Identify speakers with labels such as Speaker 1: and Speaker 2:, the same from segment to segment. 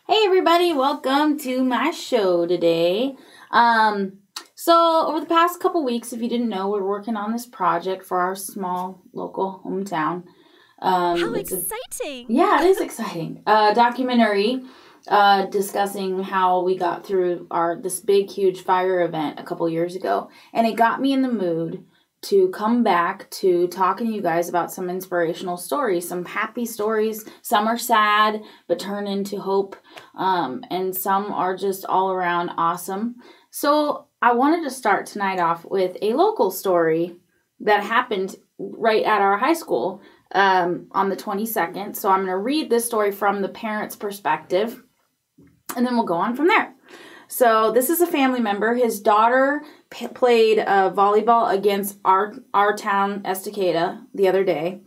Speaker 1: Hey everybody, welcome to my show today. So over the past couple weeks, if you didn't know, we're working on this project for our small local hometown.
Speaker 2: How exciting!
Speaker 1: Yeah, it is exciting. Documentary discussing how we got through this big, huge fire event a couple years ago. And it got me in the mood to come back to talking to you guys about some inspirational stories, some happy stories. Some are sad, but turn into hope. And some are just all around awesome. So I wanted to start tonight off with a local story that happened right at our high school on the 22nd. So I'm going to read this story from the parents' perspective, and then we'll go on from there. So this is a family member. His daughter played volleyball against our town, Estacada, the other day.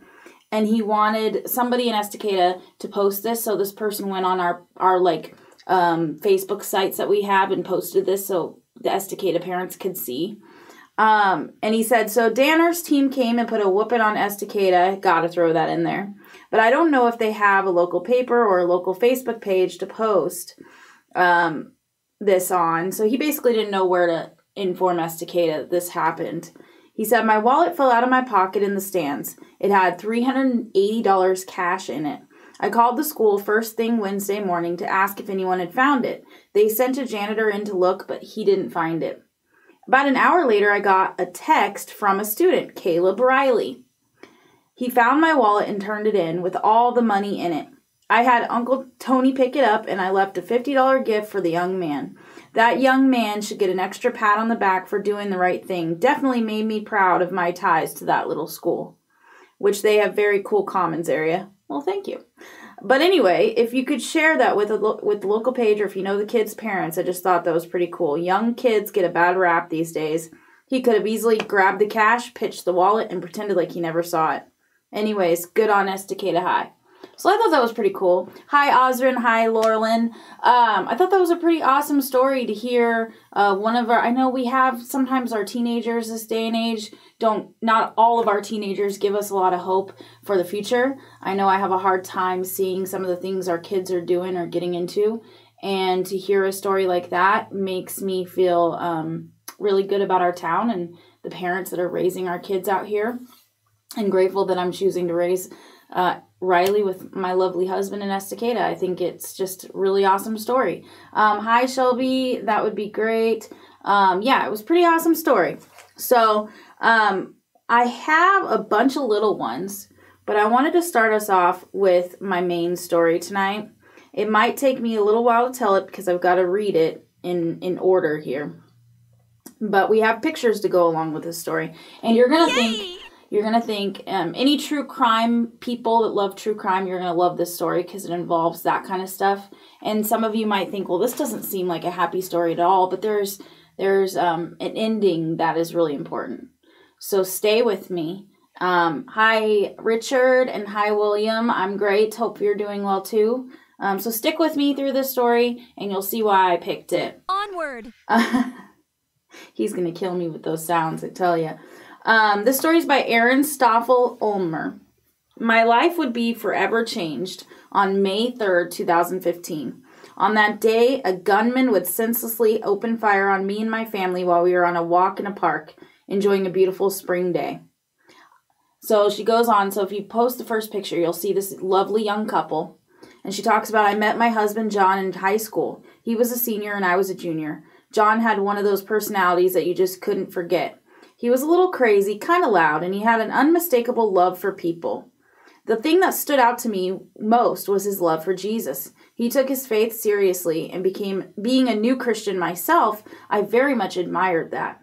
Speaker 1: And he wanted somebody in Estacada to post this. So this person went on our Facebook sites that we have and posted this so the Estacada parents could see. And he said, so Danner's team came and put a whooping on Estacada. Got to throw that in there. But I don't know if they have a local paper or a local Facebook page to post this on. So he basically didn't know where to inform Estacada that this happened. He said, my wallet fell out of my pocket in the stands. It had $380 cash in it. I called the school first thing Wednesday morning to ask if anyone had found it. They sent a janitor in to look, but he didn't find it. About an hour later, I got a text from a student, Caleb Riley. He found my wallet and turned it in with all the money in it. I had Uncle Tony pick it up, and I left a $50 gift for the young man. That young man should get an extra pat on the back for doing the right thing. Definitely made me proud of my ties to that little school, which they have very cool commons area. Well, thank you. But anyway, if you could share that with the local page, or if you know the kids' parents, I just thought that was pretty cool. Young kids get a bad rap these days. He could have easily grabbed the cash, pitched the wallet, and pretended like he never saw it. Anyways, good on Estacada High. So I thought that was pretty cool. Hi, Osrin. Hi, Laurelyn. I thought that was a pretty awesome story to hear. I know we have sometimes our teenagers this day and age not all of our teenagers give us a lot of hope for the future. I know I have a hard time seeing some of the things our kids are doing or getting into. And to hear a story like that makes me feel really good about our town and the parents that are raising our kids out here. And grateful that I'm choosing to raise Riley with my lovely husband in Estacada. I think it's just a really awesome story. Hi, Shelby. That would be great. Yeah, it was a pretty awesome story. So I have a bunch of little ones, but I wanted to start us off with my main story tonight. It might take me a little while to tell it because I've got to read it in order here. But we have pictures to go along with this story. And you're going to think, any true crime people that love true crime, you're going to love this story because it involves that kind of stuff. And some of you might think, well, this doesn't seem like a happy story at all, but there's an ending that is really important. So stay with me. Hi, Richard, and hi, William. I'm great. Hope you're doing well, too. So stick with me through this story, and you'll see why I picked it.
Speaker 2: Onward!
Speaker 1: He's going to kill me with those sounds, I tell you. This story is by Aaron Stoffel Ulmer. My life would be forever changed on May 3rd, 2015. On that day, a gunman would senselessly open fire on me and my family while we were on a walk in a park, enjoying a beautiful spring day. So she goes on, so if you post the first picture, you'll see this lovely young couple. And she talks about, I met my husband, John, in high school. He was a senior and I was a junior. John had one of those personalities that you just couldn't forget. He was a little crazy, kind of loud, and he had an unmistakable love for people. The thing that stood out to me most was his love for Jesus. He took his faith seriously and being a new Christian myself, I very much admired that.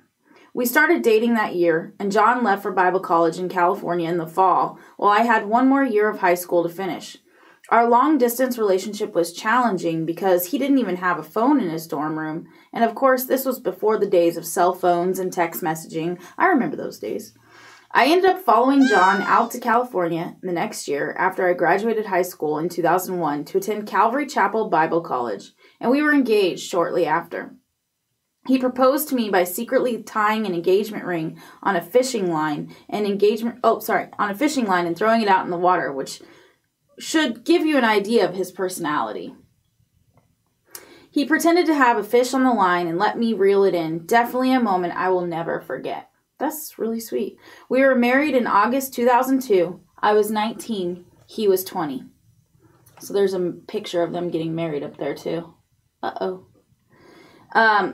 Speaker 1: We started dating that year, and John left for Bible college in California in the fall, while I had one more year of high school to finish. Our long-distance relationship was challenging because he didn't even have a phone in his dorm room, and of course, this was before the days of cell phones and text messaging. I remember those days. I ended up following John out to California the next year after I graduated high school in 2001 to attend Calvary Chapel Bible College, and we were engaged shortly after. He proposed to me by secretly tying an engagement ring on a fishing line and throwing it out in the water, which should give you an idea of his personality. He pretended to have a fish on the line and let me reel it in. Definitely a moment I will never forget. That's really sweet. We were married in August 2002. I was 19. He was 20. So there's a picture of them getting married up there too. Uh-oh.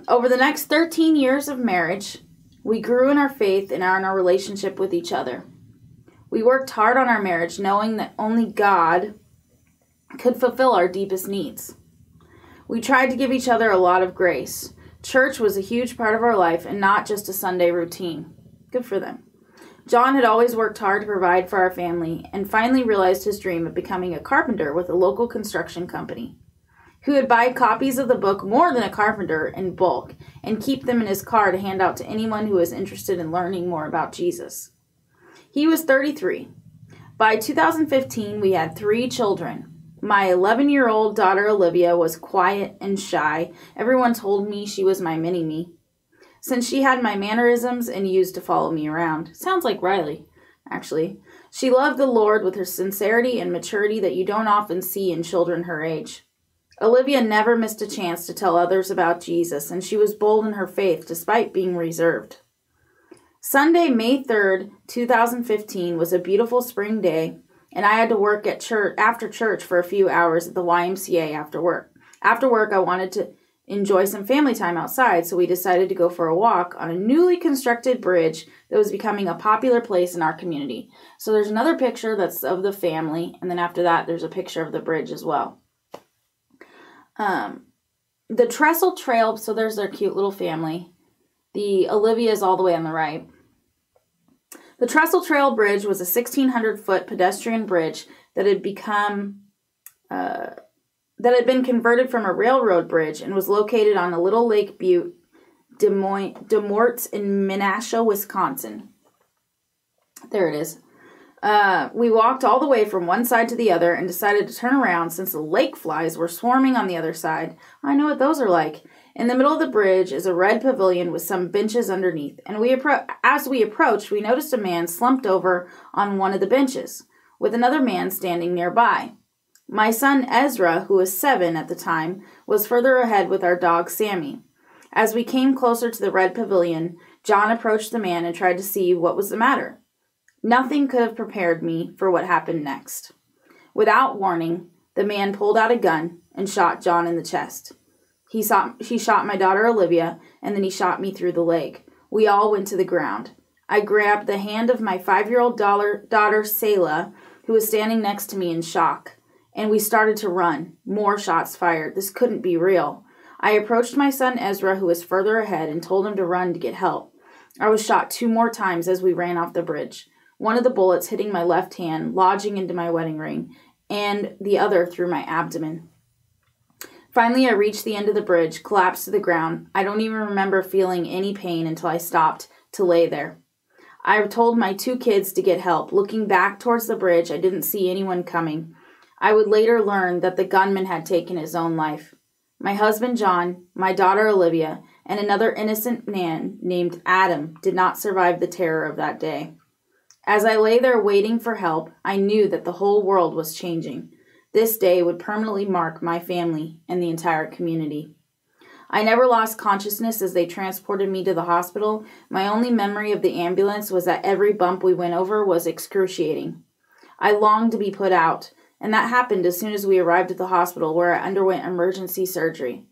Speaker 1: Over the next 13 years of marriage, we grew in our faith and in our relationship with each other. We worked hard on our marriage, knowing that only God could fulfill our deepest needs. We tried to give each other a lot of grace. Church was a huge part of our life and not just a Sunday routine. Good for them. John had always worked hard to provide for our family and finally realized his dream of becoming a carpenter with a local construction company. He would buy copies of the book more than a carpenter in bulk and keep them in his car to hand out to anyone who was interested in learning more about Jesus. He was 33. By 2015, we had 3 children. My 11-year-old daughter Olivia was quiet and shy. Everyone told me she was my mini-me, since she had my mannerisms and used to follow me around. Sounds like Riley, actually. She loved the Lord with her sincerity and maturity that you don't often see in children her age. Olivia never missed a chance to tell others about Jesus, and she was bold in her faith despite being reserved. Sunday, May 3rd, 2015 was a beautiful spring day, and I had to work at church after church for a few hours at the YMCA after work. After work, I wanted to enjoy some family time outside, so we decided to go for a walk on a newly constructed bridge that was becoming a popular place in our community. So there's another picture that's of the family, and then after that, there's a picture of the bridge as well. The Trestle Trail, so there's their cute little family. The Olivia is all the way on the right. The Trestle Trail Bridge was a 1,600-foot pedestrian bridge that had been converted from a railroad bridge and was located on a little lake butte, Des Moines in Menasha, Wisconsin. There it is. We walked all the way from one side to the other and decided to turn around since the lake flies were swarming on the other side. I know what those are like. In the middle of the bridge is a red pavilion with some benches underneath, and as we approached, we noticed a man slumped over on one of the benches, with another man standing nearby. My son Ezra, who was 7 at the time, was further ahead with our dog Sammy. As we came closer to the red pavilion, John approached the man and tried to see what was the matter. Nothing could have prepared me for what happened next. Without warning, the man pulled out a gun and shot John in the chest. He shot my daughter Olivia, and then he shot me through the leg. We all went to the ground. I grabbed the hand of my 5-year-old daughter Selah, who was standing next to me in shock, and we started to run. More shots fired. This couldn't be real. I approached my son Ezra, who was further ahead, and told him to run to get help. I was shot 2 more times as we ran off the bridge, one of the bullets hitting my left hand, lodging into my wedding ring, and the other through my abdomen. Finally, I reached the end of the bridge, collapsed to the ground. I don't even remember feeling any pain until I stopped to lay there. I told my 2 kids to get help. Looking back towards the bridge, I didn't see anyone coming. I would later learn that the gunman had taken his own life. My husband John, my daughter Olivia, and another innocent man named Adam did not survive the terror of that day. As I lay there waiting for help, I knew that the whole world was changing. This day would permanently mark my family and the entire community. I never lost consciousness as they transported me to the hospital. My only memory of the ambulance was that every bump we went over was excruciating. I longed to be put out, and that happened as soon as we arrived at the hospital where I underwent emergency surgery.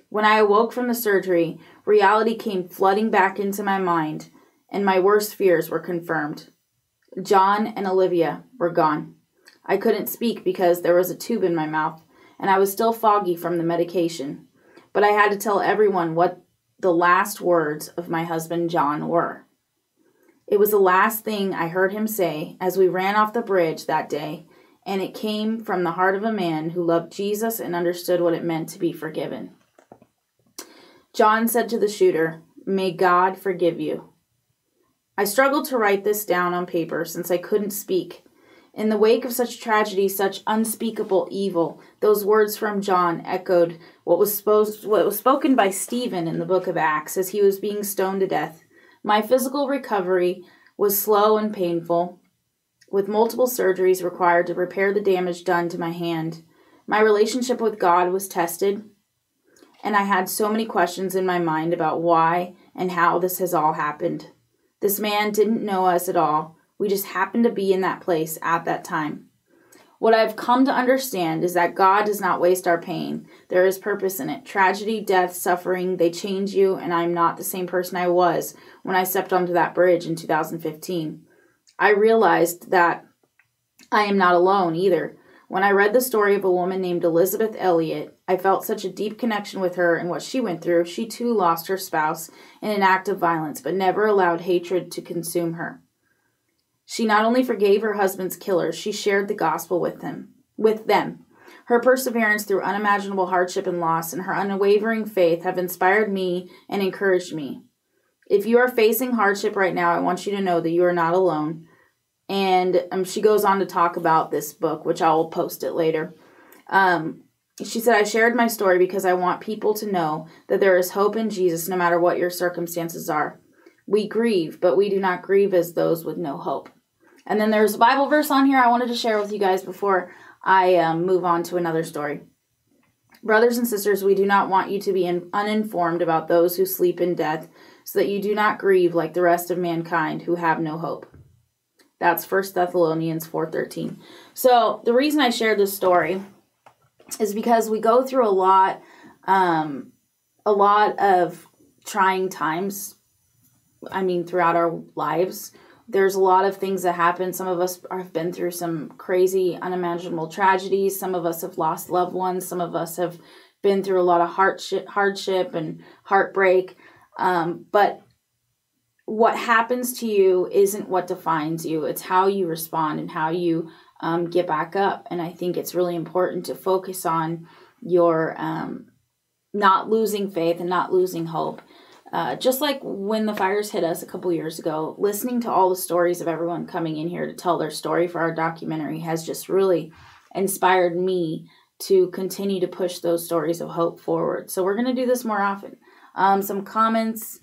Speaker 1: When I awoke from the surgery, reality came flooding back into my mind, and my worst fears were confirmed. John and Olivia were gone. I couldn't speak because there was a tube in my mouth, and I was still foggy from the medication. But I had to tell everyone what the last words of my husband John were. It was the last thing I heard him say as we ran off the bridge that day, and it came from the heart of a man who loved Jesus and understood what it meant to be forgiven. John said to the shooter, "May God forgive you." I struggled to write this down on paper since I couldn't speak. In the wake of such tragedy, such unspeakable evil, those words from John echoed what was spoken by Stephen in the book of Acts as he was being stoned to death. My physical recovery was slow and painful, with multiple surgeries required to repair the damage done to my hand. My relationship with God was tested, and I had so many questions in my mind about why and how this has all happened. This man didn't know us at all. We just happened to be in that place at that time. What I've come to understand is that God does not waste our pain. There is purpose in it. Tragedy, death, suffering, they change you, and I'm not the same person I was when I stepped onto that bridge in 2015. I realized that I am not alone either. When I read the story of a woman named Elizabeth Elliot, I felt such a deep connection with her and what she went through. She too lost her spouse in an act of violence, but never allowed hatred to consume her. She not only forgave her husband's killers, she shared the gospel with them. Her perseverance through unimaginable hardship and loss and her unwavering faith have inspired me and encouraged me. If you are facing hardship right now, I want you to know that you are not alone. And she goes on to talk about this book, which I will post it later. She said, I shared my story because I want people to know that there is hope in Jesus no matter what your circumstances are. We grieve, but we do not grieve as those with no hope. And then there's a Bible verse on here I wanted to share with you guys before I move on to another story. Brothers and sisters, we do not want you to be uninformed about those who sleep in death, so that you do not grieve like the rest of mankind who have no hope. That's 1 Thessalonians 4:13. So the reason I shared this story is because we go through a lot of trying times. I mean, throughout our lives, there's a lot of things that happen. Some of us have been through some crazy, unimaginable tragedies. Some of us have lost loved ones. Some of us have been through a lot of hardship and heartbreak. But what happens to you isn't what defines you. It's how you respond and how you get back up. And I think it's really important to focus on your not losing faith and not losing hope. Just like when the fires hit us a couple years ago, listening to all the stories of everyone coming in here to tell their story for our documentary has just really inspired me to continue to push those stories of hope forward. So we're going to do this more often. Some comments.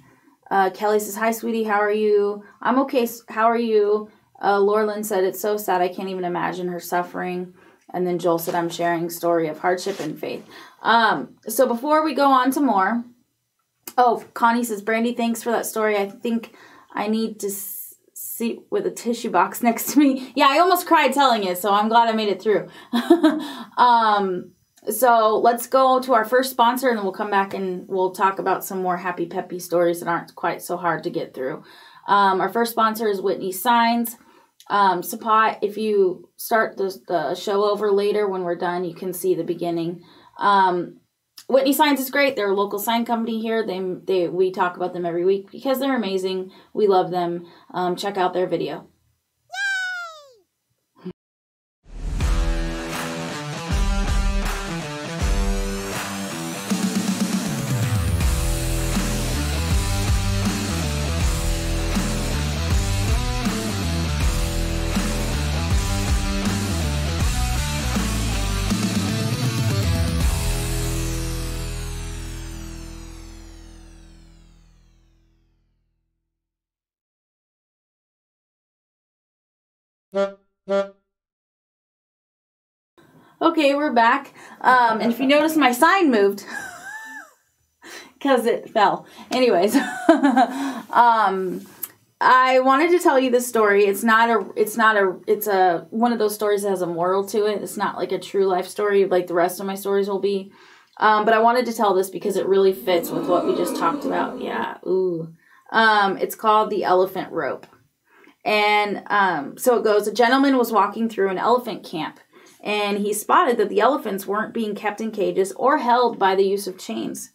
Speaker 1: Kelly says, hi, sweetie. How are you? I'm okay. How are you? Laurelyn said, it's so sad. I can't even imagine her suffering. And then Joel said, I'm sharing story of hardship and faith. So before we go on to more, Connie says, Brandy, thanks for that story. I think I need to sit with a tissue box next to me. Yeah, I almost cried telling it, so I'm glad I made it through. So let's go to our first sponsor, and then we'll come back and we'll talk about some more happy, peppy stories that aren't quite so hard to get through. Our first sponsor is Whitney Signs. If you start the show over later when we're done, you can see the beginning. Whitney Signs is great. They're a local sign company here. We talk about them every week because they're amazing. We love them. Check out their video. Okay, we're back. And if you notice, my sign moved because it fell. Anyways, I wanted to tell you this story. It's one of those stories that has a moral to it. It's not like a true life story like the rest of my stories will be. But I wanted to tell this because it really fits with what we just talked about. Yeah. Ooh. It's called The Elephant Rope. And so it goes, a gentleman was walking through an elephant camp, and he spotted that the elephants weren't being kept in cages or held by the use of chains.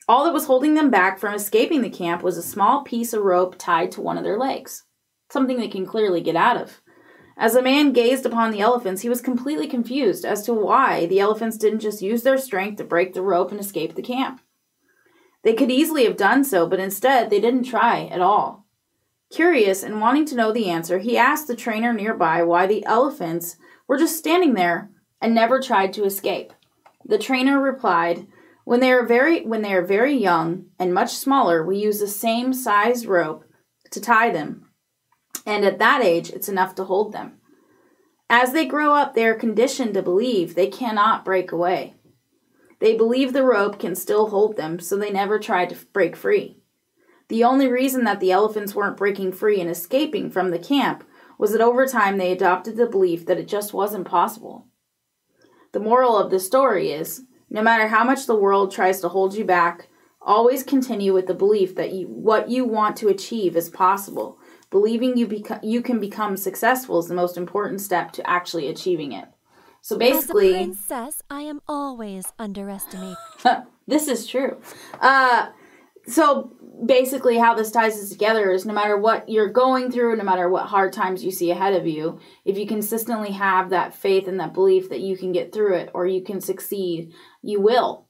Speaker 1: All that was holding them back from escaping the camp was a small piece of rope tied to one of their legs, something they can clearly get out of. As the man gazed upon the elephants, he was completely confused as to why the elephants didn't just use their strength to break the rope and escape the camp. They could easily have done so, but instead they didn't try at all. Curious and wanting to know the answer, he asked the trainer nearby why the elephants were just standing there and never tried to escape. The trainer replied, when they are very young and much smaller, we use the same size rope to tie them. And at that age, it's enough to hold them. As they grow up, they are conditioned to believe they cannot break away. They believe the rope can still hold them, so they never try to break free. The only reason that the elephants weren't breaking free and escaping from the camp was that over time they adopted the belief that it just wasn't possible. The moral of the story is, no matter how much the world tries to hold you back, always continue with the belief that what you want to achieve is possible. Believing you can become successful is the most important step to actually achieving it. So basically,
Speaker 2: as a princess, I am always underestimated.
Speaker 1: This is true. So basically how this ties us together is no matter what you're going through, no matter what hard times you see ahead of you, if you consistently have that faith and that belief that you can get through it or you can succeed, you will.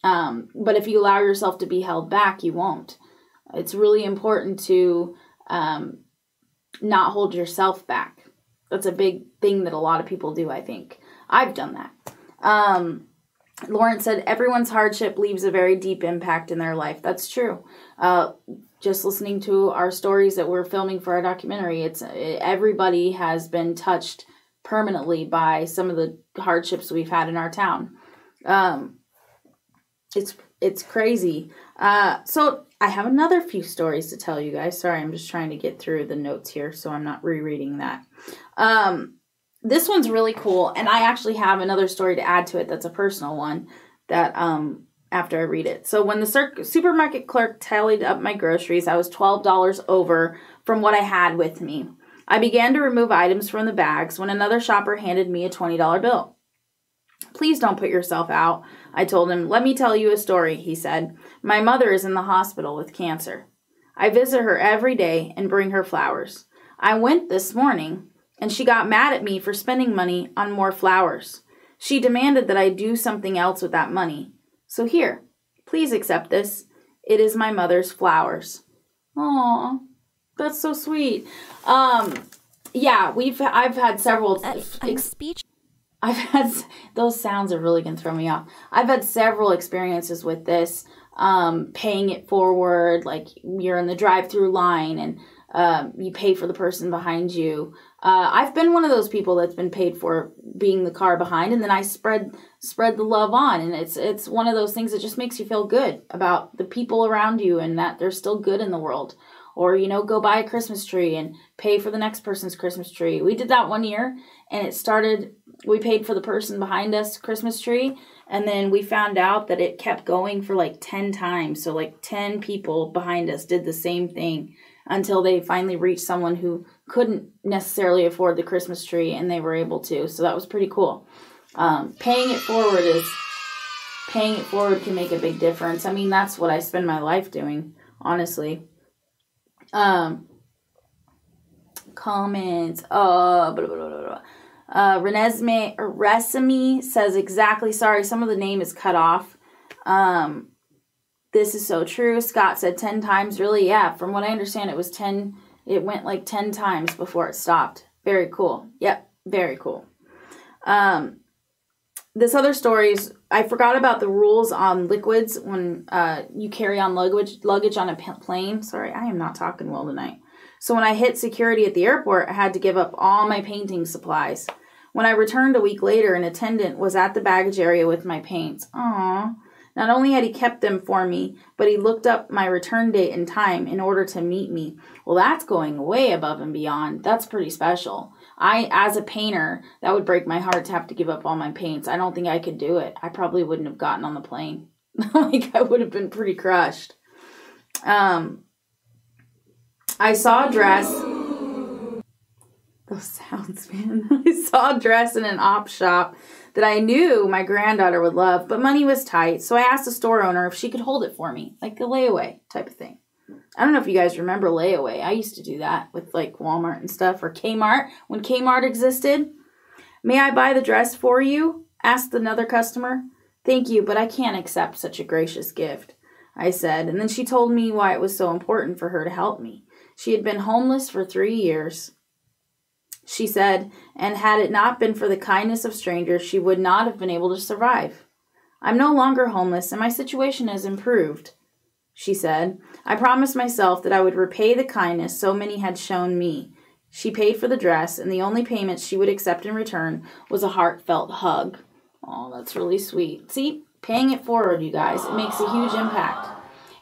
Speaker 1: But if you allow yourself to be held back, you won't. It's really important to not hold yourself back. That's a big thing that a lot of people do, I think. I've done that. Lauren said, everyone's hardship leaves a very deep impact in their life. That's true. Just listening to our stories that we're filming for our documentary, everybody has been touched permanently by some of the hardships we've had in our town. It's crazy. So I have another few stories to tell you guys. Sorry, I'm just trying to get through the notes here, so I'm not rereading that. This one's really cool, and I actually have another story to add to it that's a personal one that after I read it. So when the supermarket clerk tallied up my groceries, I was $12 over from what I had with me. I began to remove items from the bags when another shopper handed me a $20 bill. Please don't put yourself out, I told him. Let me tell you a story, he said. My mother is in the hospital with cancer. I visit her every day and bring her flowers. I went this morning, and she got mad at me for spending money on more flowers. She demanded that I do something else with that money. So here, please accept this. It is my mother's flowers. Aw, that's so sweet. Yeah, I've had several. Those sounds are really going to throw me off. I've had several experiences with this, paying it forward, like you're in the drive-through line and you pay for the person behind you. I've been one of those people that's been paid for being the car behind, and then I spread the love on, and it's one of those things that just makes you feel good about the people around you and that they're still good in the world. Or, go buy a Christmas tree and pay for the next person's Christmas tree. We did that one year, and we paid for the person behind us Christmas tree, and then we found out that it kept going for like 10 times. So like 10 people behind us did the same thing until they finally reached someone who couldn't necessarily afford the Christmas tree, and they were able to. So that was pretty cool. Paying it forward can make a big difference. I mean, that's what I spend my life doing, honestly. Comments. Resemi says exactly. Sorry, some of the name is cut off. This is so true. Scott said 10 times. Really, yeah. From what I understand, it was 10. It went like 10 times before it stopped. Very cool. Yep, very cool. This other story is, I forgot about the rules on liquids when you carry on luggage on a plane. Sorry, I am not talking well tonight. So when I hit security at the airport, I had to give up all my painting supplies. When I returned a week later, an attendant was at the baggage area with my paints. Aww. Not only had he kept them for me, but he looked up my return date and time in order to meet me. Well, that's going way above and beyond. That's pretty special. As a painter, that would break my heart to have to give up all my paints. I don't think I could do it. I probably wouldn't have gotten on the plane. I would have been pretty crushed. I saw a dress. Those sounds, man. I saw a dress in an op shop that I knew my granddaughter would love, but money was tight, so I asked the store owner if she could hold it for me, like a layaway type of thing. I don't know if you guys remember layaway. I used to do that with like Walmart and stuff, or Kmart, when Kmart existed. May I buy the dress for you? Asked another customer. Thank you, but I can't accept such a gracious gift, I said, and then she told me why it was so important for her to help me. She had been homeless for 3 years. She said, and had it not been for the kindness of strangers, she would not have been able to survive. I'm no longer homeless, and my situation has improved, she said. I promised myself that I would repay the kindness so many had shown me. She paid for the dress, and the only payment she would accept in return was a heartfelt hug. Oh, that's really sweet. See, paying it forward, you guys. It makes a huge impact.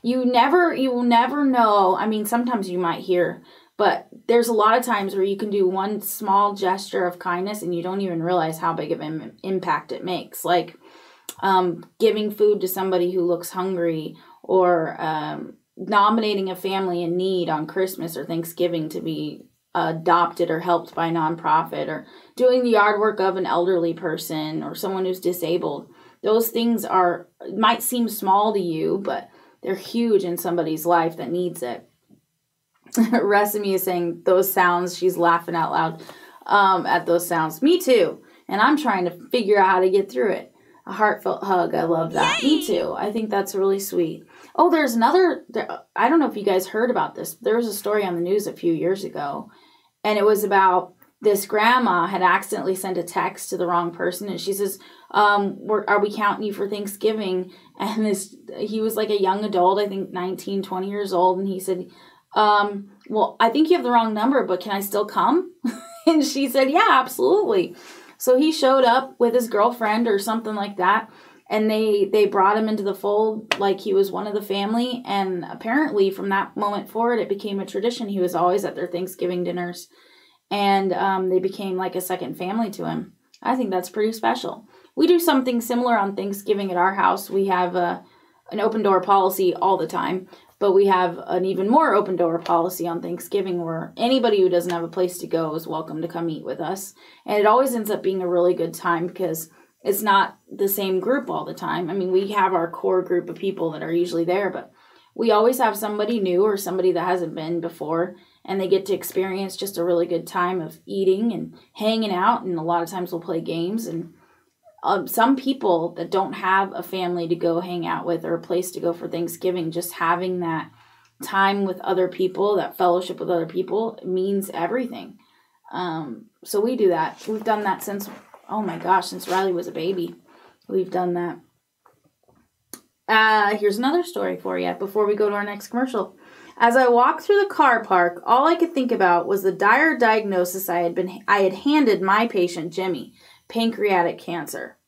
Speaker 1: You will never know. I mean, sometimes you might hear, but there's a lot of times where you can do one small gesture of kindness and you don't even realize how big of an impact it makes. Like giving food to somebody who looks hungry, or nominating a family in need on Christmas or Thanksgiving to be adopted or helped by a nonprofit, or doing the yard work of an elderly person or someone who's disabled. Those things might seem small to you, but they're huge in somebody's life that needs it. Resimi is saying those sounds. She's laughing out loud at those sounds. Me too. And I'm trying to figure out how to get through it. A heartfelt hug. I love that. Yay! Me too. I think that's really sweet. Oh, there's another. I don't know if you guys heard about this. There was a story on the news a few years ago. And it was about this grandma had accidentally sent a text to the wrong person. And she says, are we counting you for Thanksgiving? And he was like a young adult, I think 19, 20 years old. And he said, well, I think you have the wrong number, but can I still come? And she said, yeah, absolutely. So he showed up with his girlfriend or something like that. And they brought him into the fold like he was one of the family. And apparently from that moment forward, it became a tradition. He was always at their Thanksgiving dinners. And they became like a second family to him. I think that's pretty special. We do something similar on Thanksgiving at our house. We have an open door policy all the time. But we have an even more open door policy on Thanksgiving where anybody who doesn't have a place to go is welcome to come eat with us. And it always ends up being a really good time because it's not the same group all the time. I mean, we have our core group of people that are usually there, but we always have somebody new or somebody that hasn't been before, and they get to experience just a really good time of eating and hanging out, and a lot of times we'll play games. And some people that don't have a family to go hang out with or a place to go for Thanksgiving, just having that time with other people, that fellowship with other people, means everything. So we do that. We've done that since, oh my gosh, since Riley was a baby. We've done that. Here's another story for you before we go to our next commercial. As I walked through the car park, all I could think about was the dire diagnosis I had handed my patient, Jimmy. Pancreatic cancer.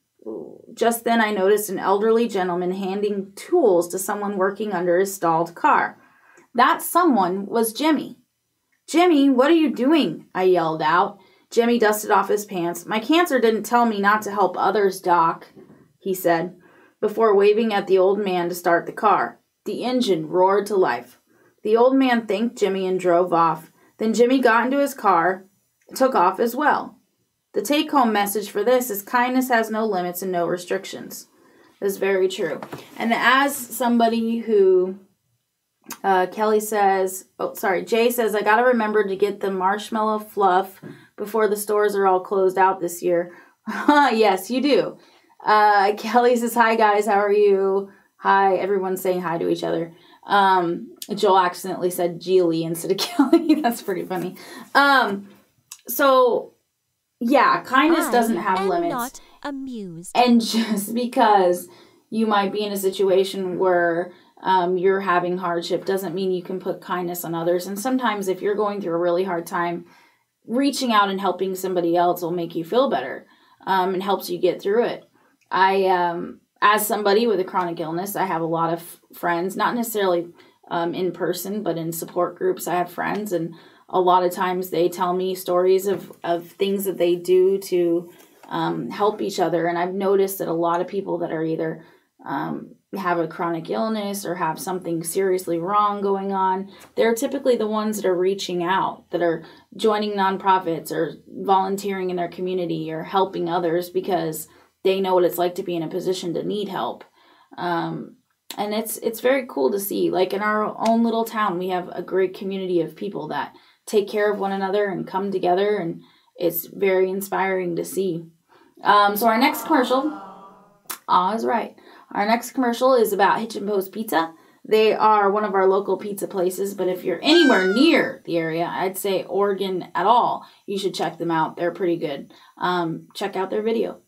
Speaker 1: Just then I noticed an elderly gentleman handing tools to someone working under his stalled car. That someone was Jimmy. Jimmy, what are you doing? I yelled out. Jimmy dusted off his pants. My cancer didn't tell me not to help others, Doc, he said, before waving at the old man to start the car. The engine roared to life. The old man thanked Jimmy and drove off. Then Jimmy got into his car, took off as well. The take-home message for this is kindness has no limits and no restrictions. That's very true. And as somebody who, Jay says, I got to remember to get the marshmallow fluff before the stores are all closed out this year. Yes, you do. Kelly says, hi guys, how are you? Hi, everyone's saying hi to each other. Joel accidentally said Geely instead of Kelly. That's pretty funny. Yeah, kindness doesn't have limits.
Speaker 2: Not amused.
Speaker 1: And just because you might be in a situation where you're having hardship doesn't mean you can put kindness on others. And sometimes if you're going through a really hard time, reaching out and helping somebody else will make you feel better and helps you get through it. As somebody with a chronic illness, I have a lot of friends, not necessarily in person, but in support groups. I have friends, and a lot of times they tell me stories of things that they do to help each other. And I've noticed that a lot of people that are either have a chronic illness or have something seriously wrong going on, they're typically the ones that are reaching out, that are joining nonprofits or volunteering in their community or helping others because they know what it's like to be in a position to need help. And it's very cool to see. Like in our own little town, we have a great community of people that take care of one another and come together, and it's very inspiring to see. So our next commercial, is right. Our next commercial is about Hitch and Post Pizza. They are one of our local pizza places, but if you're anywhere near the area, I'd say Oregon at all, you should check them out. They're pretty good. Check out their video.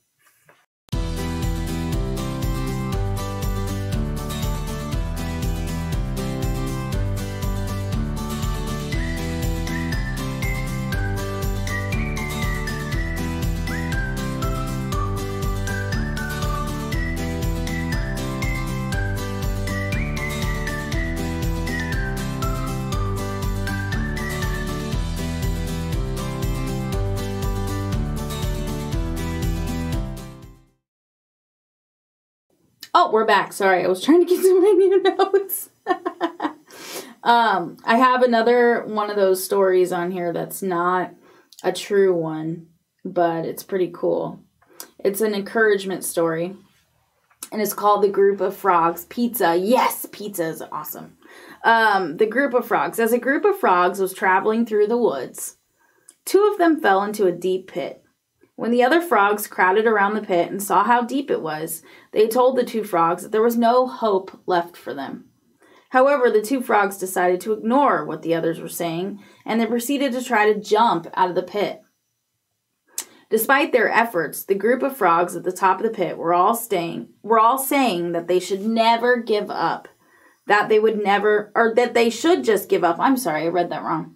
Speaker 1: Oh, we're back. Sorry, I was trying to get to my new notes. I have another one of those stories on here that's not a true one, but it's pretty cool. It's an encouragement story. And it's called The Group of Frogs. Pizza. Yes, pizza is awesome. The Group of Frogs. As a group of frogs was traveling through the woods, two of them fell into a deep pit. When the other frogs crowded around the pit and saw how deep it was, they told the two frogs that there was no hope left for them. However, the two frogs decided to ignore what the others were saying, and they proceeded to try to jump out of the pit. Despite their efforts, the group of frogs at the top of the pit were all saying that they should never give up. That they should just give up. I'm sorry, I read that wrong.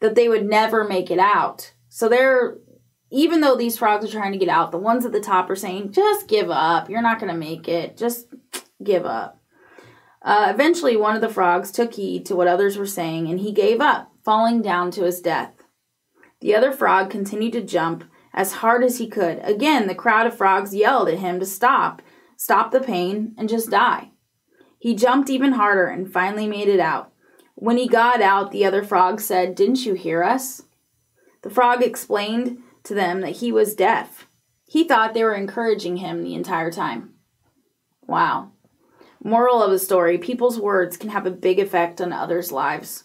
Speaker 1: That they would never make it out. So even though these frogs are trying to get out, the ones at the top are saying, just give up. You're not going to make it. Just give up. Eventually, one of the frogs took heed to what others were saying, and he gave up, falling down to his death. The other frog continued to jump as hard as he could. Again, the crowd of frogs yelled at him to stop the pain, and just die. He jumped even harder and finally made it out. When he got out, the other frog said, "Didn't you hear us?" The frog explained to them that he was deaf. He thought they were encouraging him the entire time. Wow. Moral of the story, people's words can have a big effect on others' lives.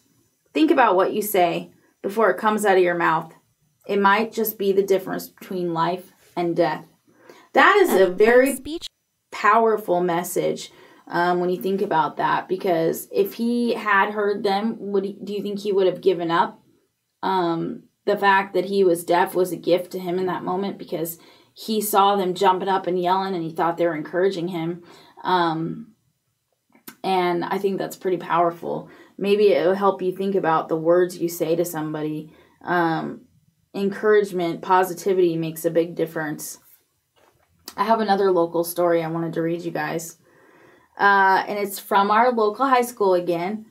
Speaker 1: Think about what you say before it comes out of your mouth. It might just be the difference between life and death. That is a very powerful message when you think about that, because if he had heard them, do you think he would have given up? The fact that he was deaf was a gift to him in that moment, because he saw them jumping up and yelling and he thought they were encouraging him. And I think that's pretty powerful. Maybe it will help you think about the words you say to somebody. Encouragement, positivity makes a big difference. I have another local story I wanted to read you guys. And it's from our local high school again.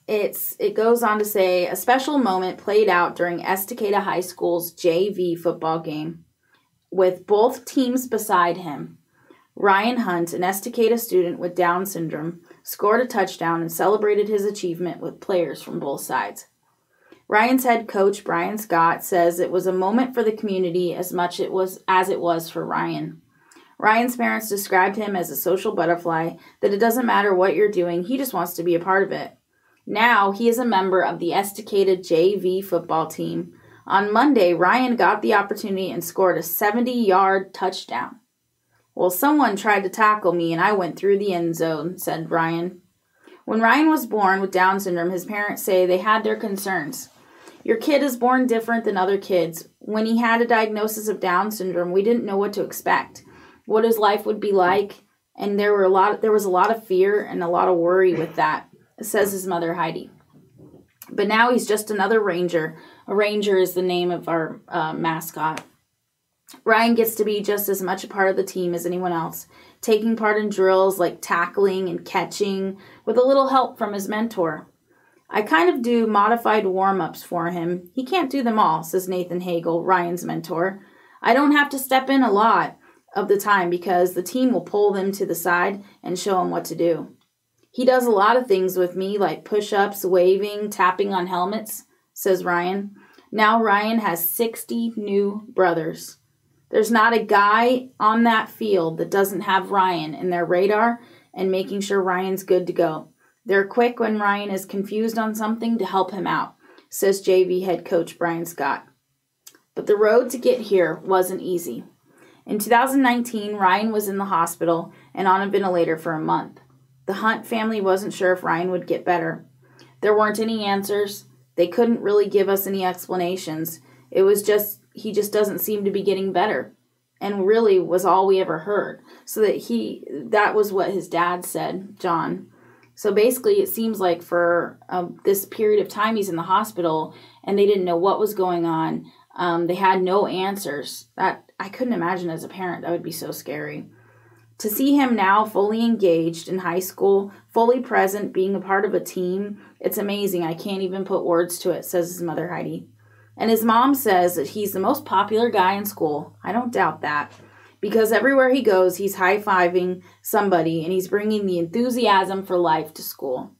Speaker 1: It goes on to say, a special moment played out during Estacada High School's JV football game with both teams beside him. Ryan Hunt, an Estacada student with Down syndrome, scored a touchdown and celebrated his achievement with players from both sides. Ryan's head coach, Brian Scott, says it was a moment for the community as much as it was for Ryan. Ryan's parents described him as a social butterfly, that it doesn't matter what you're doing, he just wants to be a part of it. Now, he is a member of the Estacada JV football team. On Monday, Ryan got the opportunity and scored a 70-yard touchdown. "Well, someone tried to tackle me and I went through the end zone," said Ryan. When Ryan was born with Down syndrome, his parents say they had their concerns. "Your kid is born different than other kids. When he had a diagnosis of Down syndrome, we didn't know what to expect, what his life would be like, and there was a lot of fear and a lot of worry with that," says his mother, Heidi. "But now he's just another ranger." A ranger is the name of our mascot. Ryan gets to be just as much a part of the team as anyone else, taking part in drills like tackling and catching with a little help from his mentor. "I kind of do modified warm-ups for him. He can't do them all," says Nathan Hagel, Ryan's mentor. "I don't have to step in a lot of the time because the team will pull them to the side and show him what to do. He does a lot of things with me, like push-ups, waving, tapping on helmets," says Ryan. Now Ryan has 60 new brothers. There's not a guy on that field that doesn't have Ryan in their radar and making sure Ryan's good to go. They're quick when Ryan is confused on something to help him out, says JV head coach Brian Scott. But the road to get here wasn't easy. In 2019, Ryan was in the hospital and on a ventilator for a month. The Hunt family wasn't sure if Ryan would get better. There weren't any answers. They couldn't really give us any explanations. It was just, he just doesn't seem to be getting better. And really was all we ever heard. So that was what his dad said, John. So basically it seems like for this period of time he's in the hospital and they didn't know what was going on. They had no answers. That I couldn't imagine as a parent. That would be so scary. To see him now fully engaged in high school, fully present, being a part of a team, it's amazing. I can't even put words to it, says his mother, Heidi. And his mom says that he's the most popular guy in school. I don't doubt that. Because everywhere he goes, he's high-fiving somebody and he's bringing the enthusiasm for life to school.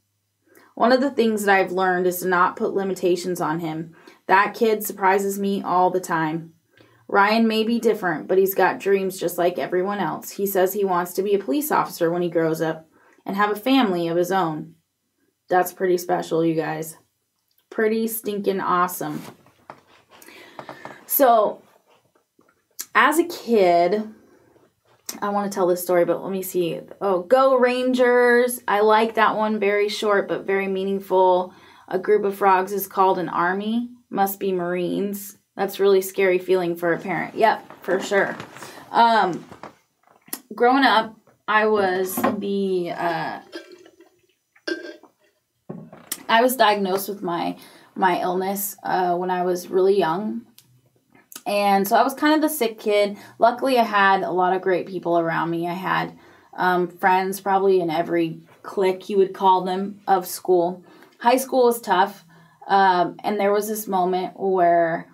Speaker 1: One of the things that I've learned is to not put limitations on him. That kid surprises me all the time. Ryan may be different, but he's got dreams just like everyone else. He says he wants to be a police officer when he grows up and have a family of his own. That's pretty special, you guys. Pretty stinking awesome. So, as a kid, I want to tell this story, but let me see. Oh, Go Rangers. I like that one. Very short, but very meaningful. A group of frogs is called an army. Must be Marines. That's really scary feeling for a parent. Yep, for sure. Growing up, I was diagnosed with my illness when I was really young. And so I was kind of the sick kid. Luckily, I had a lot of great people around me. I had friends probably in every clique, you would call them, of school. High school was tough. And there was this moment where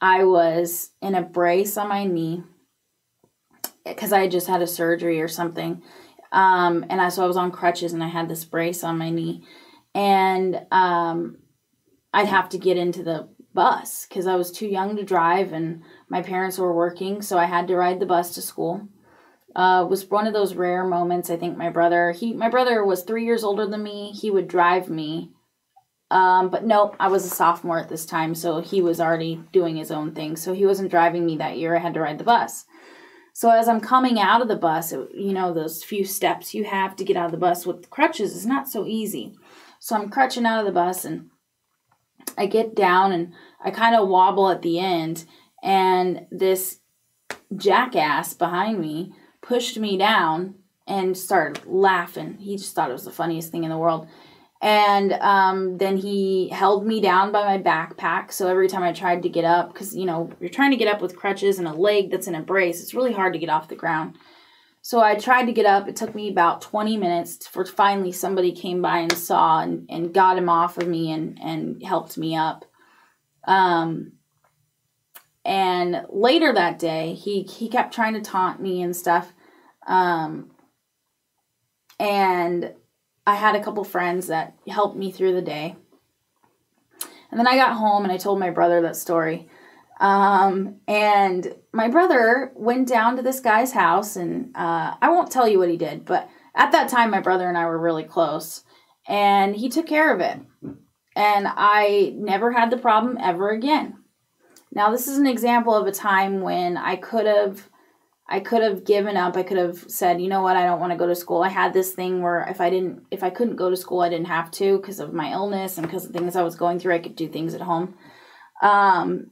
Speaker 1: I was in a brace on my knee because I had just had a surgery or something. So I was on crutches and I had this brace on my knee. And I'd have to get into the bus because I was too young to drive and my parents were working, so I had to ride the bus to school. It was one of those rare moments. I think my brother was 3 years older than me. He would drive me. But nope, I was a sophomore at this time, so he was already doing his own thing. So he wasn't driving me that year. I had to ride the bus. So as I'm coming out of the bus, those few steps you have to get out of the bus with crutches is not so easy. So I'm crutching out of the bus and I get down and I kind of wobble at the end, and this jackass behind me pushed me down and started laughing. He just thought it was the funniest thing in the world. And then he held me down by my backpack. So every time I tried to get up, because, you're trying to get up with crutches and a leg that's in a brace, it's really hard to get off the ground. So I tried to get up. It took me about 20 minutes for finally somebody came by and saw and got him off of me and helped me up. And later that day, he kept trying to taunt me and stuff. And I had a couple friends that helped me through the day. And then I got home and I told my brother that story. And my brother went down to this guy's house and, I won't tell you what he did, but at that time, my brother and I were really close and he took care of it. And I never had the problem ever again. Now, this is an example of a time when I could have given up. I could have said, you know what, I don't want to go to school. I had this thing where if I couldn't go to school, I didn't have to because of my illness and because of things I was going through. I could do things at home. Joel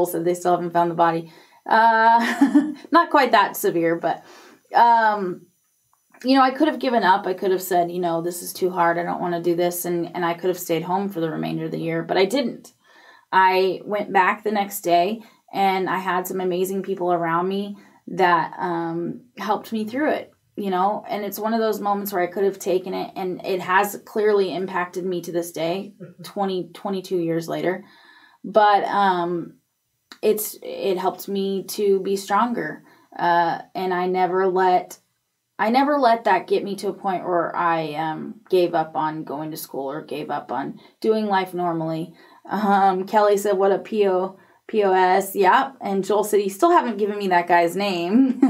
Speaker 1: said they still haven't found the body. Not quite that severe, but, I could have given up. I could have said, this is too hard. I don't want to do this. And I could have stayed home for the remainder of the year, but I didn't. I went back the next day and I had some amazing people around me that, helped me through it, and it's one of those moments where I could have taken it and it has clearly impacted me to this day, 22 years later, but, it helped me to be stronger. And I never let that get me to a point where I, gave up on going to school or gave up on doing life normally. Kelly said, what a POS, yeah. And Joel said, you still haven't given me that guy's name.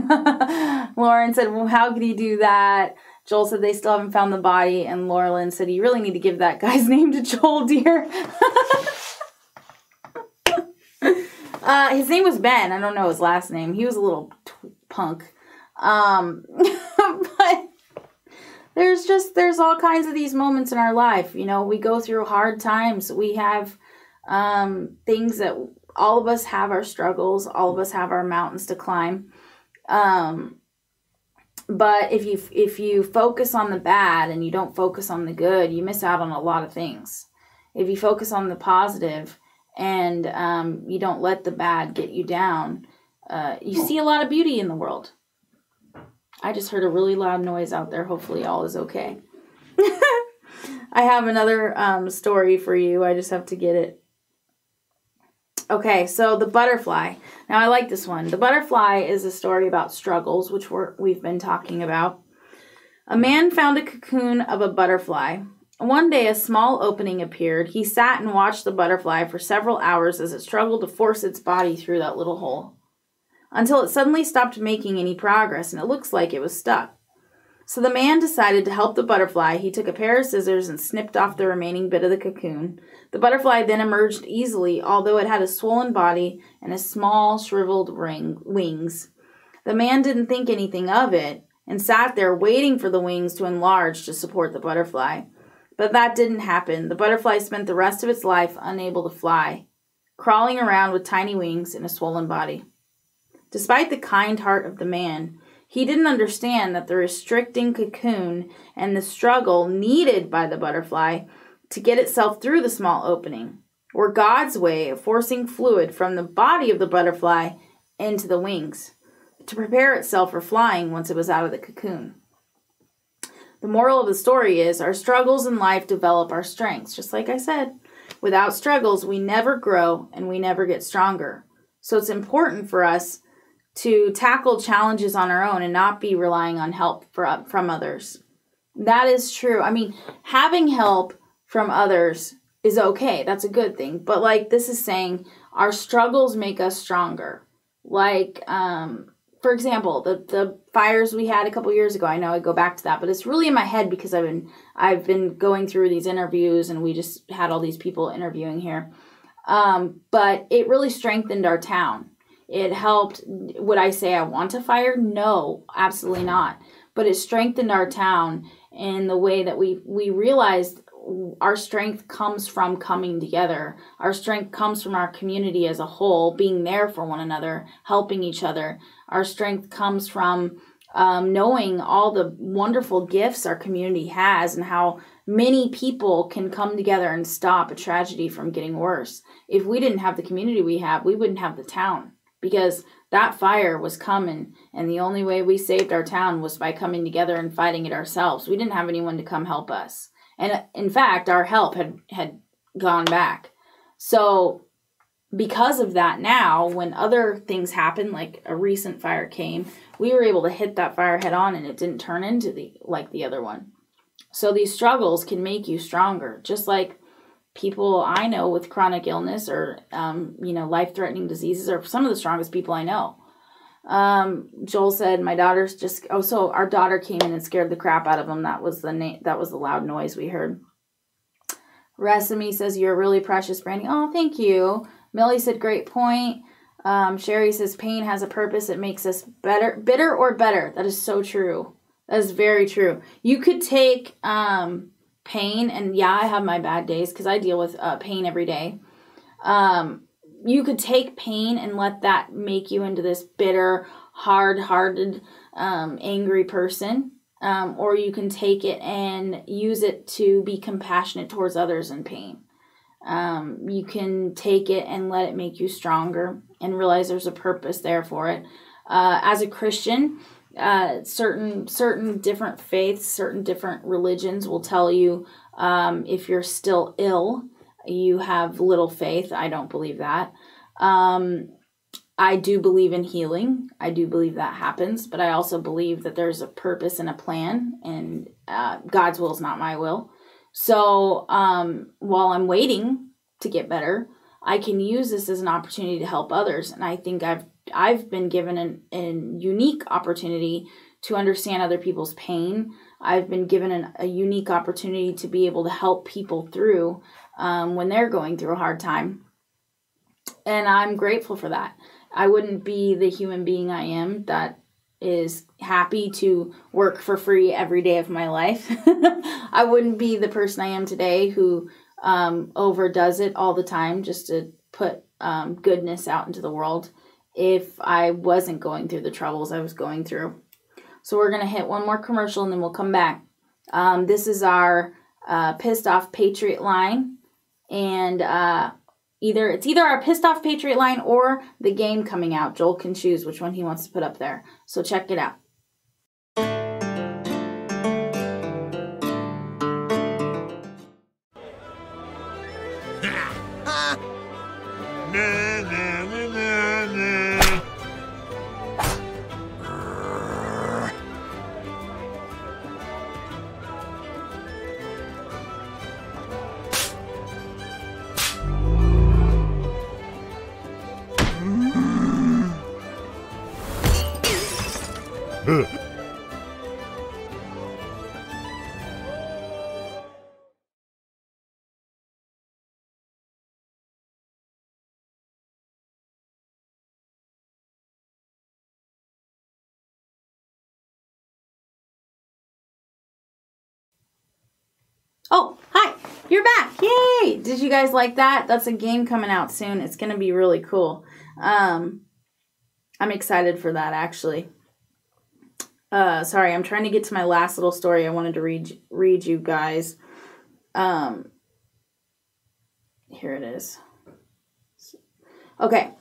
Speaker 1: Lauren said, well, how could he do that? Joel said, they still haven't found the body. And Laurelyn said, you really need to give that guy's name to Joel, dear. His name was Ben. I don't know his last name. He was a little punk. But there's all kinds of these moments in our life. We go through hard times. We have things that all of us have our struggles. All of us have our mountains to climb. But if you focus on the bad and you don't focus on the good, you miss out on a lot of things. If you focus on the positive and you don't let the bad get you down, you see a lot of beauty in the world. I just heard a really loud noise out there. Hopefully all is okay. I have another story for you. I just have to get it. Okay, so the butterfly. Now I like this one. The butterfly is a story about struggles, which we've been talking about. A man found a cocoon of a butterfly One day, a small opening appeared. He sat and watched the butterfly for several hours as it struggled to force its body through that little hole, until it suddenly stopped making any progress, and it looks like it was stuck. So the man decided to help the butterfly. He took a pair of scissors and snipped off the remaining bit of the cocoon. The butterfly then emerged easily, although it had a swollen body and a small, shriveled wings. The man didn't think anything of it and sat there waiting for the wings to enlarge to support the butterfly. But that didn't happen. The butterfly spent the rest of its life unable to fly, crawling around with tiny wings and a swollen body. Despite the kind heart of the man, he didn't understand that the restricting cocoon and the struggle needed by the butterfly to get itself through the small opening were God's way of forcing fluid from the body of the butterfly into the wings to prepare itself for flying once it was out of the cocoon. The moral of the story is our struggles in life develop our strengths. Just like I said, without struggles, we never grow and we never get stronger. So it's important for us to tackle challenges on our own and not be relying on help from others. That is true. I mean, having help from others is okay. That's a good thing. But like this is saying, our struggles make us stronger. Like, for example, the fires we had a couple years ago. I know I go back to that, but it's really in my head because I've been going through these interviews, and we just had all these people interviewing here. But it really strengthened our town. It helped. Would I say I want a fire? No, absolutely not. But it strengthened our town in the way that we realized our strength comes from coming together. Our strength comes from our community as a whole, being there for one another, helping each other. Our strength comes from knowing all the wonderful gifts our community has and how many people can come together and stop a tragedy from getting worse. If we didn't have the community we have, we wouldn't have the town, because that fire was coming, and the only way we saved our town was by coming together and fighting it ourselves. We didn't have anyone to come help us. And in fact, our help had gone back. So because of that, now, when other things happen, like a recent fire came, we were able to hit that fire head on, and it didn't turn into the other one. So these struggles can make you stronger, just like people I know with chronic illness or, life-threatening diseases are some of the strongest people I know. Joel said, my daughter's just, so our daughter came in and scared the crap out of him. That was the loud noise we heard. Resimi says, you're really precious, Brandy. Oh, thank you. Millie said, great point. Sherry says, pain has a purpose. It makes us bitter or better. That is so true. That is very true. You could take, pain, and yeah, I have my bad days because I deal with pain every day. You could take pain and let that make you into this bitter, hard-hearted, angry person. Or you can take it and use it to be compassionate towards others in pain. You can take it and let it make you stronger and realize there's a purpose there for it. As a Christian, certain different faiths, certain different religions will tell you if you're still ill, you have little faith. I don't believe that. I do believe in healing. I do believe that happens, but I also believe that there's a purpose and a plan, and God's will is not my will. So while I'm waiting to get better, I can use this as an opportunity to help others. And I think I've been given a unique opportunity to understand other people's pain. I've been given a unique opportunity to be able to help people through when they're going through a hard time. And I'm grateful for that. I wouldn't be the human being I am that is happy to work for free every day of my life. I wouldn't be the person I am today who overdoes it all the time just to put goodness out into the world if I wasn't going through the troubles I was going through. So we're going to hit one more commercial and then we'll come back. This is our Pissed Off Patriot line. And it's either our Pissed Off Patriot line or the game coming out. Joel can choose which one he wants to put up there. So check it out. Oh, hi! You're back! Yay! Did you guys like that? That's a game coming out soon. It's going to be really cool. I'm excited for that, actually. Sorry, I'm trying to get to my last little story I wanted to read you guys. Here it is. Okay.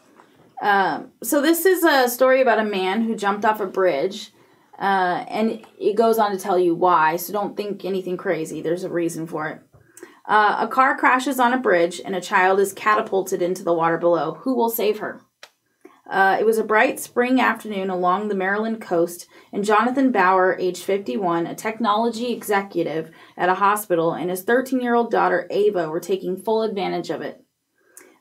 Speaker 1: So this is a story about a man who jumped off a bridge. And it goes on to tell you why, so don't think anything crazy. There's a reason for it. A car crashes on a bridge, and a child is catapulted into the water below. Who will save her? It was a bright spring afternoon along the Maryland coast, and Jonathan Bauer, age 51, a technology executive at a hospital, and his 13-year-old daughter, Ava, were taking full advantage of it.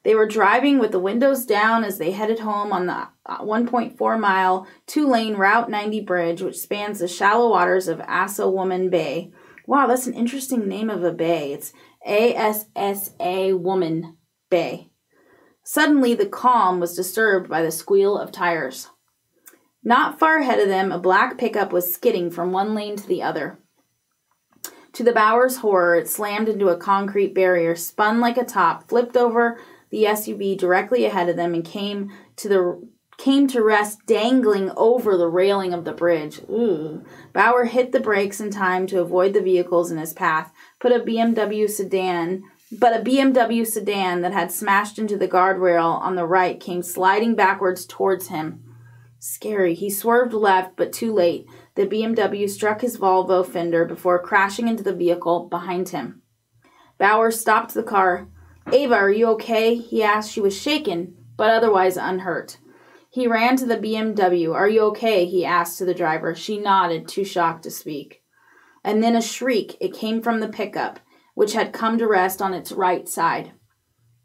Speaker 1: They were driving with the windows down as they headed home on the 1.4-mile, two-lane Route 90 bridge, which spans the shallow waters of Assawoman Bay. Wow, that's an interesting name of a bay. It's Assawoman Bay. Suddenly, the calm was disturbed by the squeal of tires. Not far ahead of them, a black pickup was skidding from one lane to the other. To the Bauer's horror, it slammed into a concrete barrier, spun like a top, flipped over the SUV directly ahead of them, and came to rest dangling over the railing of the bridge. Ooh. Bauer hit the brakes in time to avoid the vehicles in his path, but a BMW sedan that had smashed into the guardrail on the right came sliding backwards towards him. Scary. He swerved left, but too late. The BMW struck his Volvo fender before crashing into the vehicle behind him. Bauer stopped the car. "Ava, are you okay?" he asked. She was shaken, but otherwise unhurt. He ran to the BMW. "Are you okay?" he asked to the driver. She nodded, too shocked to speak. And then a shriek. It came from the pickup, which had come to rest on its right side.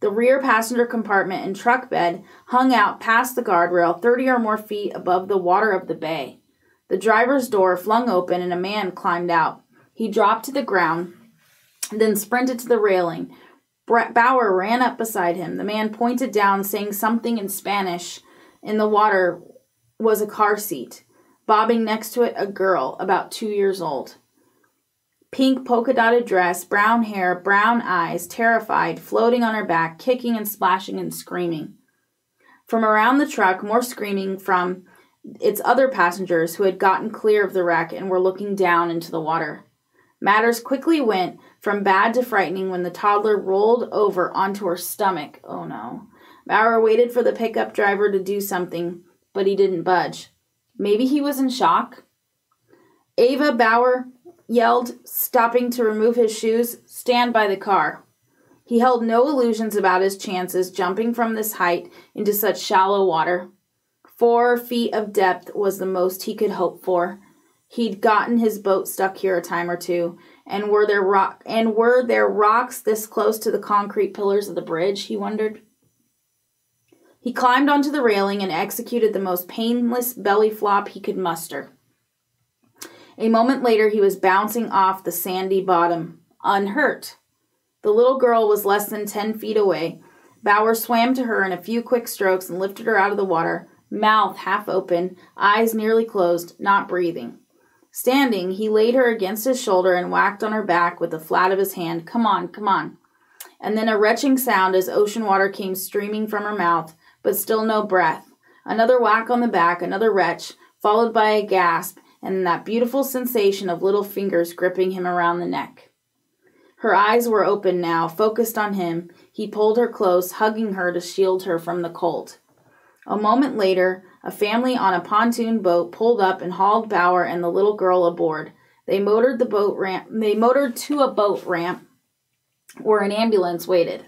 Speaker 1: The rear passenger compartment and truck bed hung out past the guardrail, 30 or more feet above the water of the bay. The driver's door flung open and a man climbed out. He dropped to the ground, then sprinted to the railing. Bauer ran up beside him. The man pointed down, saying something in Spanish. In the water was a car seat. Bobbing next to it, a girl, about 2 years old. Pink polka-dotted dress, brown hair, brown eyes, terrified, floating on her back, kicking and splashing and screaming. From around the truck, more screaming from its other passengers who had gotten clear of the wreck and were looking down into the water. Matters quickly went from bad to frightening when the toddler rolled over onto her stomach. Oh no. Bauer waited for the pickup driver to do something, but he didn't budge. Maybe he was in shock? "Ava," Bauer yelled, stopping to remove his shoes. "Stand by the car." He held no illusions about his chances jumping from this height into such shallow water. 4 feet of depth was the most he could hope for. He'd gotten his boat stuck here a time or two, and were there rocks this close to the concrete pillars of the bridge, he wondered. He climbed onto the railing and executed the most painless belly flop he could muster. A moment later, he was bouncing off the sandy bottom, unhurt. The little girl was less than 10 feet away. Bauer swam to her in a few quick strokes and lifted her out of the water, mouth half open, eyes nearly closed, not breathing. Standing, he laid her against his shoulder and whacked on her back with the flat of his hand. "Come on, come on." And then a retching sound as ocean water came streaming from her mouth, but still no breath. Another whack on the back, another retch, followed by a gasp, and that beautiful sensation of little fingers gripping him around the neck. Her eyes were open now, focused on him. He pulled her close, hugging her to shield her from the cold. A moment later, a family on a pontoon boat pulled up and hauled Bauer and the little girl aboard. They motored to a boat ramp where an ambulance waited.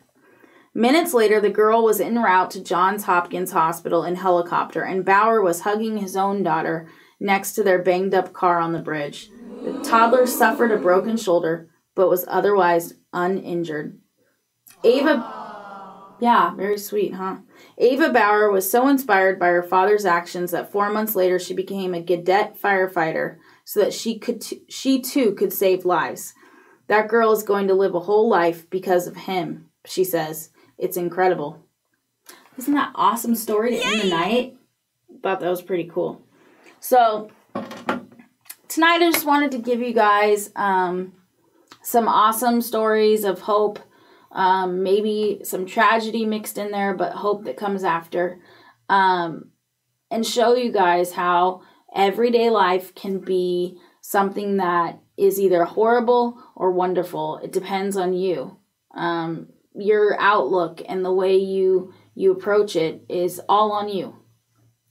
Speaker 1: Minutes later, the girl was en route to Johns Hopkins Hospital in helicopter, and Bauer was hugging his own daughter next to their banged-up car on the bridge. The toddler suffered a broken shoulder, but was otherwise uninjured. Ava Yeah, very sweet, huh? Ava Bauer was so inspired by her father's actions that 4 months later she became a cadet firefighter so that she too could save lives. That girl is going to live a whole life because of him, she says. It's incredible. Isn't that awesome story to end the night? Thought that was pretty cool. So, tonight I just wanted to give you guys some awesome stories of hope. Maybe some tragedy mixed in there, but hope that comes after. And show you guys how everyday life can be something that is either horrible or wonderful. It depends on you. Your outlook and the way you approach it is all on you.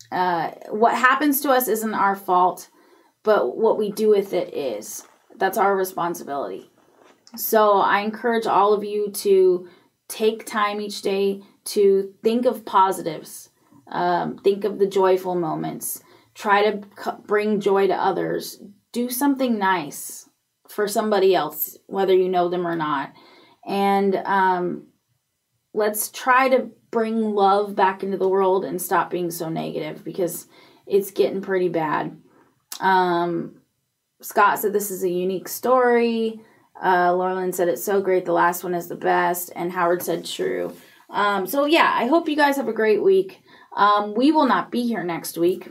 Speaker 1: What happens to us isn't our fault, but what we do with it is. That's our responsibility. So I encourage all of you to take time each day to think of positives. Think of the joyful moments. Try to bring joy to others. Do something nice for somebody else, whether you know them or not. And let's try to bring love back into the world and stop being so negative, because it's getting pretty bad. Scott said this is a unique story. Lauren said it's so great. The last one is the best. And Howard said true. So yeah, I hope you guys have a great week. We will not be here next week.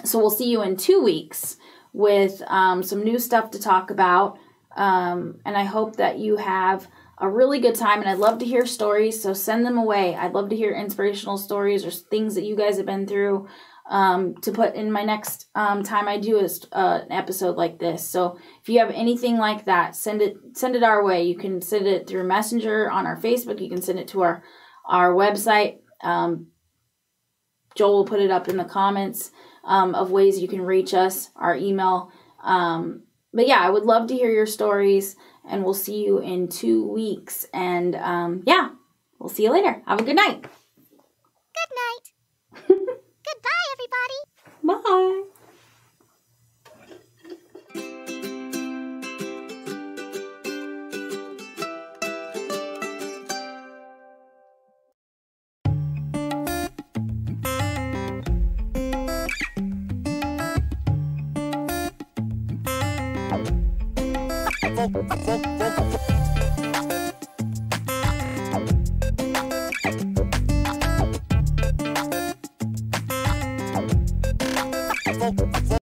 Speaker 1: So we'll see you in 2 weeks with some new stuff to talk about. And I hope that you have a really good time. And I'd love to hear stories, so send them away. I'd love to hear inspirational stories or things that you guys have been through to put in my next time I do an episode like this. So if you have anything like that, send it our way. You can send it through Messenger on our Facebook. You can send it to our website. Joel will put it up in the comments of ways you can reach us, our email. But yeah, I would love to hear your stories, and we'll see you in 2 weeks. And yeah, we'll see you later. Have a good night.
Speaker 2: Good night. Goodbye, everybody.
Speaker 1: Bye.
Speaker 2: Vocal